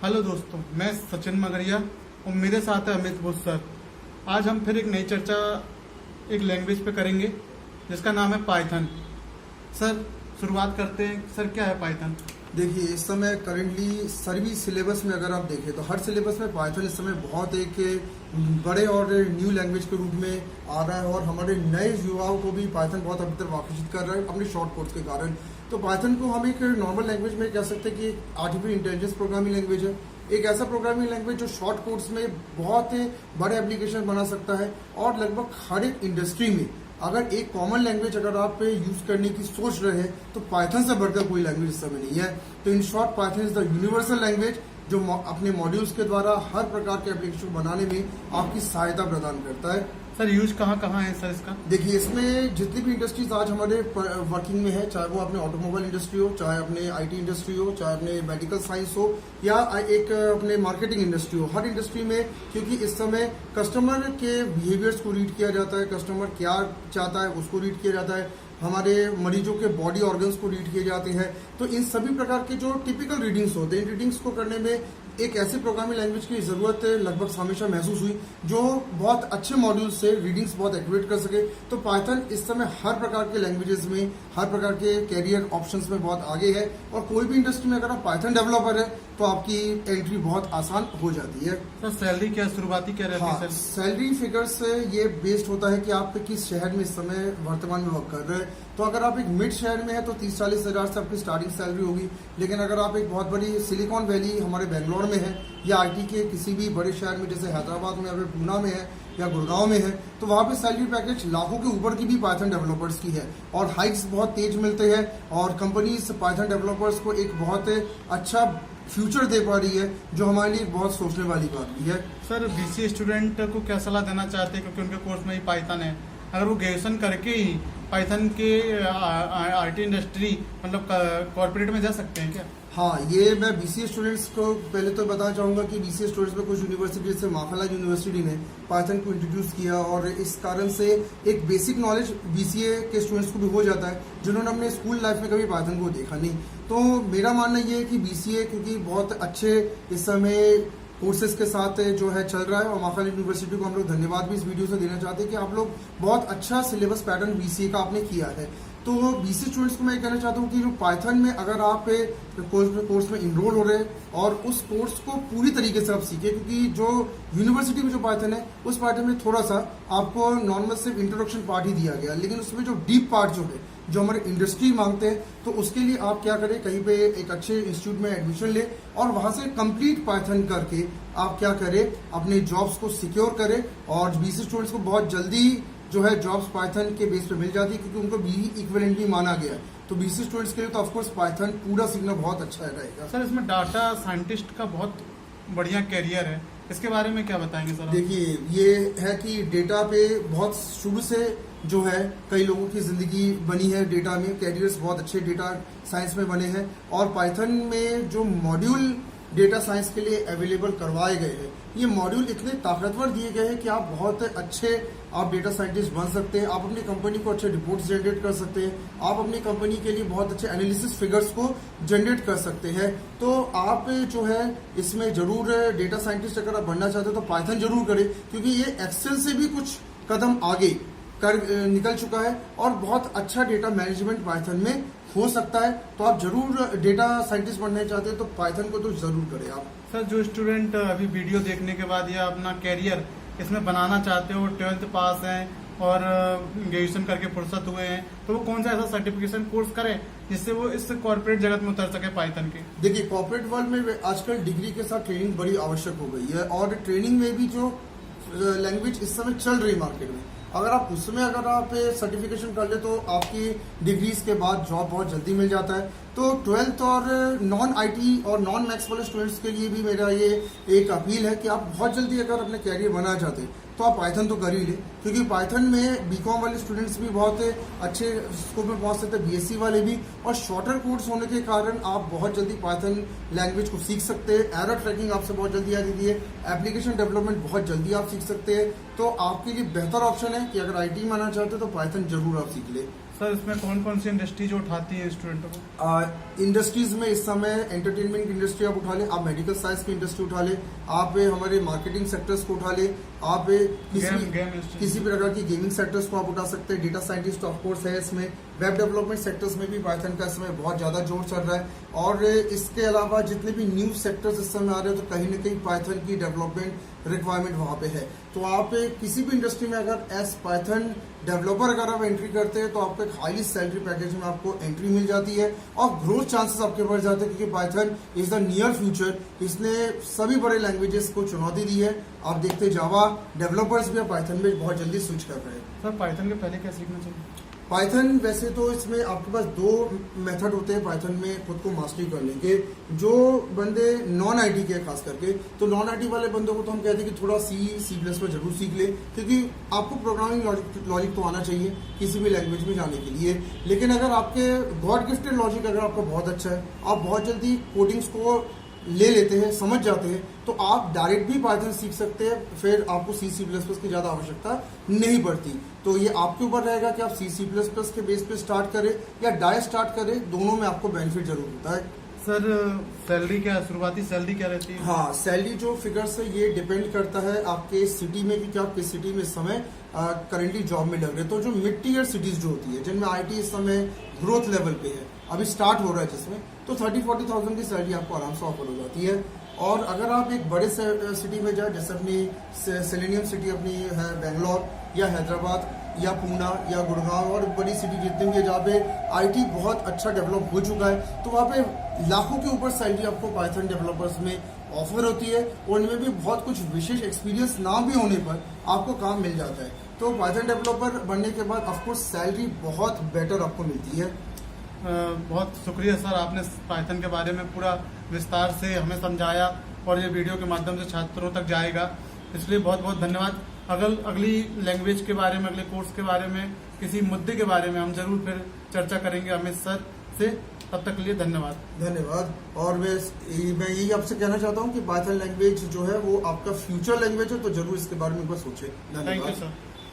Hello दोस्तों, मैं सचिन मगरिया और मेरे साथ है अमित बुध सर। आज हम फिर एक नई चर्चा एक लैंग्वेज पे करेंगे जिसका नाम है पाइथन। सर शुरुआत करते हैं। सर क्या है पाइथन? देखिए, इस समय करंटली सभी सिलेबस में अगर आप देखें तो हर सिलेबस में पाइथन इस समय बहुत एक बड़े और न्यू लैंग्वेज के रूप में आ रहा है और हमारे नए युवाओं को भी पाइथन बहुत अभी तक आकर्षित कर रहा है अपने शॉर्ट कोर्स के कारण। तो पाइथन को हम एक नॉर्मल लैंग्वेज में कह सकते हैं कि आर्टिफिशियल इंटेलिजेंस प्रोग्रामिंग लैंग्वेज है। एक ऐसा प्रोग्रामिंग लैंग्वेज जो शॉर्ट कोर्स में बहुत बड़े एप्लीकेशन बना सकता है और लगभग हर एक इंडस्ट्री में अगर एक कॉमन लैंग्वेज अगर आप यूज करने की सोच रहे हैं तो पाइथन से बढ़कर कोई लैंग्वेज इस समय नहीं है। तो in short Python is the universal language जो अपने मॉड्यूल्स के द्वारा हर प्रकार के एप्लीकेशन बनाने में आपकी सहायता प्रदान करता है। सर यूज कहाँ कहाँ है सर इसका? देखिए, इसमें जितनी भी इंडस्ट्रीज आज हमारे वर्किंग में है, चाहे वो अपने ऑटोमोबाइल इंडस्ट्री हो, चाहे अपने आईटी इंडस्ट्री हो, चाहे अपने मेडिकल साइंस हो या एक अपने मार्केटिंग इंडस्ट्री हो, हर इंडस्ट्री में, क्योंकि इस समय कस्टमर के बिहेवियर्स को रीड किया जाता है, कस्टमर क्या चाहता है उसको रीड किया जाता है, हमारे मरीजों के बॉडी ऑर्गन्स को रीड किए जाते हैं। तो इन सभी प्रकार के जो टिपिकल रीडिंग्स होते हैं, इन रीडिंग्स को करने में एक ऐसी प्रोग्रामिंग लैंग्वेज की जरूरत लगभग हमेशा महसूस हुई जो बहुत अच्छे मॉड्यूल से रीडिंग्स बहुत एक्यूरेट कर सके। तो पाइथन इस समय हर प्रकार के लैंग्वेजेस में, हर प्रकार के कैरियर ऑप्शंस में बहुत आगे है और कोई भी इंडस्ट्री में अगर आप पाइथन डेवलपर है तो आपकी एंट्री बहुत आसान हो जाती है। सर सैलरी क्या शुरुआती क्या रहती है? सर सैलरी फिगर्स ये बेस्ड होता है कि आप किस शहर में इस समय वर्तमान में वर्क कर रहे हैं। तो अगर आप एक मिड शहर में है तो 30-40 हज़ार से आपकी स्टार्टिंग सैलरी होगी। लेकिन अगर आप एक बहुत बड़ी सिलिकॉन वैली हमारे बेंगलोर में है या आईटी के किसी भी बड़े शहर में जैसे हैदराबाद में या फिर पूना में है या गुड़गांव में है तो वहाँ पे सैलरी पैकेज लाखों के ऊपर की भी पाइथन डेवलपर्स की है और हाइक्स बहुत तेज मिलते हैं और कंपनीज पाइथन डेवलपर्स को एक बहुत अच्छा फ्यूचर दे पा रही है जो हमारे लिए बहुत सोचने वाली बात भी है। सर बीसीए स्टूडेंट को क्या सलाह देना चाहते हैं क्योंकि उनके कोर्स में ही पाइथन है, अगर वो ग्रेजुएशन करके ही पाइथन के आईटी इंडस्ट्री मतलब कॉर्पोरेट में जा सकते हैं क्या? हाँ, ये मैं बीसीए स्टूडेंट्स को पहले तो बताना चाहूँगा कि बीसीए स्टूडेंट्स में कुछ यूनिवर्सिटी जैसे माखला यूनिवर्सिटी ने पाइथन को इंट्रोड्यूस किया और इस कारण से एक बेसिक नॉलेज बीसीए के स्टूडेंट्स को भी हो जाता है जिन्होंने अपने स्कूल लाइफ में कभी पाइथन को देखा नहीं। तो मेरा मानना ये है कि बीसीए क्योंकि बहुत अच्छे इस समय कोर्सेज के साथ जो है चल रहा है और माखला यूनिवर्सिटी को हम लोग धन्यवाद भी इस वीडियो से देना चाहते हैं कि आप लोग बहुत अच्छा सिलेबस पैटर्न बीसीए का आपने किया है। तो बीसीए स्टूडेंट्स को मैं कहना चाहता हूँ कि जो पाइथन में अगर आप कोर्स में इनरोल हो रहे हैं और उस कोर्स को पूरी तरीके से आप सीखें, क्योंकि जो यूनिवर्सिटी में जो पाइथन है उस पाइथन में थोड़ा सा आपको नॉर्मल सिर्फ इंट्रोडक्शन पार्ट ही दिया गया, लेकिन उसमें जो डीप पार्ट जो है जो हमारे इंडस्ट्री मांगते हैं तो उसके लिए आप क्या करें, कहीं पे एक अच्छे इंस्टीट्यूट में एडमिशन ले और वहां से कंप्लीट पाइथन करके आप क्या करें, अपने जॉब्स को सिक्योर करें। और बीसीए स्टूडेंट्स को बहुत जल्दी जो है जॉब्स पाइथन के बेस पे मिल जाती है क्योंकि उनको बी इक्विवेलेंट भी माना गया है। तो बीसीए स्टूडेंट्स के लिए तो ऑफकोर्स पाइथन पूरा सीखना बहुत अच्छा रहेगा। सर इसमें डाटा साइंटिस्ट का बहुत बढ़िया कैरियर है, इसके बारे में क्या बताएंगे सर? देखिए, ये है कि डेटा पे बहुत शुरू से जो है कई लोगों की जिंदगी बनी है, डेटा में कैरियर्स बहुत अच्छे डेटा साइंस में बने हैं और पाइथन में जो मॉड्यूल डेटा साइंस के लिए अवेलेबल करवाए गए हैं ये मॉड्यूल इतने ताकतवर दिए गए हैं कि आप बहुत अच्छे आप डेटा साइंटिस्ट बन सकते हैं, आप अपनी कंपनी को अच्छे रिपोर्ट्स जनरेट कर सकते हैं, आप अपनी कंपनी के लिए बहुत अच्छे एनालिसिस फिगर्स को जनरेट कर सकते हैं। तो आप जो है इसमें जरूर डेटा साइंटिस्ट अगर आप बनना चाहते हो तो पाइथन जरूर करें क्योंकि ये एक्सेल से भी कुछ कदम आगे निकल चुका है और बहुत अच्छा डेटा मैनेजमेंट पाइथन में हो सकता है। तो आप जरूर डेटा साइंटिस्ट बनना चाहते हैं तो पाइथन को तो जरूर करें आप। सर जो स्टूडेंट अभी वीडियो देखने के बाद या अपना कैरियर इसमें बनाना चाहते हो, 12th पास हैं और ग्रेजुएशन करके फुर्सत हुए हैं, तो वो कौन सा ऐसा सर्टिफिकेशन कोर्स करें जिससे वो इस कॉर्पोरेट जगत में उतर सके पाइथन के? देखिए, कॉर्पोरेट वर्ल्ड में आजकल डिग्री के साथ ट्रेनिंग बड़ी आवश्यक हो गई है और ट्रेनिंग में भी जो लैंग्वेज इस समय चल रही मार्केट में अगर आप उसमें अगर आप सर्टिफिकेशन कर ले तो आपकी डिग्रीज के बाद जॉब बहुत जल्दी मिल जाता है। तो 12th और नॉन आईटी और नॉन मैथ्स वाले स्टूडेंट्स के लिए भी मेरा ये एक अपील है कि आप बहुत जल्दी अगर अपने कैरियर बनाना चाहते हैं तो आप पाइथन तो कर ही ले, क्योंकि पाइथन में बीकॉम वाले स्टूडेंट्स भी बहुत अच्छे स्कोप में पहुंच सकते हैं, बीएससी वाले भी, और शॉर्टर कोर्स होने के कारण आप बहुत जल्दी पाइथन लैंग्वेज को सीख सकते हैं। एरर ट्रैकिंग आपसे बहुत जल्दी आ जाती है, एप्लीकेशन डेवलपमेंट बहुत जल्दी आप सीख सकते हैं। तो आपके लिए बेहतर ऑप्शन है कि अगर आईटी में आना चाहते हैं तो पाइथन जरूर आप सीख ले। सर इसमें कौन कौन सी इंडस्ट्री जो उठाती है स्टूडेंटों को? इंडस्ट्रीज में इस समय एंटरटेनमेंट की इंडस्ट्री आप उठा ले, आप मेडिकल साइंस की इंडस्ट्री उठा ले, आप हमारे मार्केटिंग सेक्टर्स को उठा ले, आप किसी भी प्रकार की गेमिंग सेक्टर्स को आप उठा सकते हैं। डेटा साइंटिस्ट ऑफ कोर्स है इसमें, वेब डेवलपमेंट सेक्टर्स में भी पाइथन का इसमें बहुत ज़्यादा जोर चल रहा है। और इसके अलावा जितने भी न्यू सेक्टर्स इस समय आ रहे हैं तो कहीं ना कहीं पाइथन की डेवलपमेंट रिक्वायरमेंट वहाँ पे है। तो आप किसी भी इंडस्ट्री में अगर एज पाइथन डेवलपर अगर आप एंट्री करते हैं तो आपको एक हाईली सैलरी पैकेज में आपको एंट्री मिल जाती है और ग्रोथ चांसेस आपके बढ़ जाते हैं, क्योंकि Python is the near future. इसने सभी बड़े लैंग्वेजेस को चुनौती दी है। आप देखते जावा डेवलपर्स भी पाइथन में बहुत जल्दी स्विच कर रहे हैं। सर पाइथन के पहले क्या सीखना चाहिए? पाइथन वैसे तो इसमें आपके पास दो मेथड होते हैं पाइथन में खुद को मास्टरी करने के। जो बंदे नॉन आईटी के खास करके, तो नॉन आईटी वाले बंदों को तो हम कहते हैं कि थोड़ा सी प्लस पर जरूर सीख ले, क्योंकि आपको प्रोग्रामिंग लॉजिक तो आना चाहिए किसी भी लैंग्वेज में जाने के लिए। लेकिन अगर आपके गॉड गिफ्टेड लॉजिक अगर आपका बहुत अच्छा है, आप बहुत जल्दी कोडिंग्स को ले लेते हैं, समझ जाते हैं, तो आप डायरेक्ट भी पाइथन सीख सकते हैं। फिर आपको सी प्लस प्लस की ज़्यादा आवश्यकता नहीं पड़ती। तो ये आपके ऊपर रहेगा कि आप सी प्लस प्लस के बेस पे स्टार्ट करें या डायरेक्ट स्टार्ट करें, दोनों में आपको बेनिफिट जरूर होता है। सर सैलरी क्या, शुरुआती सैलरी क्या रहती है? हाँ, सैलरी जो फिगर्स है ये डिपेंड करता है आपके सिटी में कि आप किस सिटी में इस समय करेंटली जॉब में लग रहे। तो जो मिड टीयर सिटीज जो होती है जिनमें आईटी इस समय ग्रोथ लेवल पे है, अभी स्टार्ट हो रहा है जिसमें, तो 30-40,000 की सैलरी आपको आराम से ऑफर हो जाती है। और अगर आप एक बड़े सिटी में जाए, जैसे अपनी सेलेनियम सिटी अपनी है बेंगलोर या हैदराबाद या पूना या गुड़गांव और बड़ी सिटी जितनी भी है जहाँ पे आईटी बहुत अच्छा डेवलप हो चुका है, तो वहाँ पे लाखों के ऊपर सैलरी आपको पाइथन डेवलपर्स में ऑफर होती है। और इनमें भी बहुत कुछ विशेष एक्सपीरियंस ना भी होने पर आपको काम मिल जाता है। तो पाइथन डेवलपर बनने के बाद ऑफकोर्स सैलरी बहुत बेटर आपको मिलती है। बहुत शुक्रिया सर, आपने पाइथन के बारे में पूरा विस्तार से हमें समझाया और ये वीडियो के माध्यम से छात्रों तक जाएगा, इसलिए बहुत बहुत धन्यवाद। अगली लैंग्वेज के बारे में, अगले कोर्स के बारे में, किसी मुद्दे के बारे में हम जरूर फिर चर्चा करेंगे अमित सर से। तब तक के लिए धन्यवाद। और मैं यही आपसे कहना चाहता हूँ कि पाइथन लैंग्वेज जो है वो आपका फ्यूचर लैंग्वेज है, तो जरूर इसके बारे में एक बार सोचें। Thank you sir.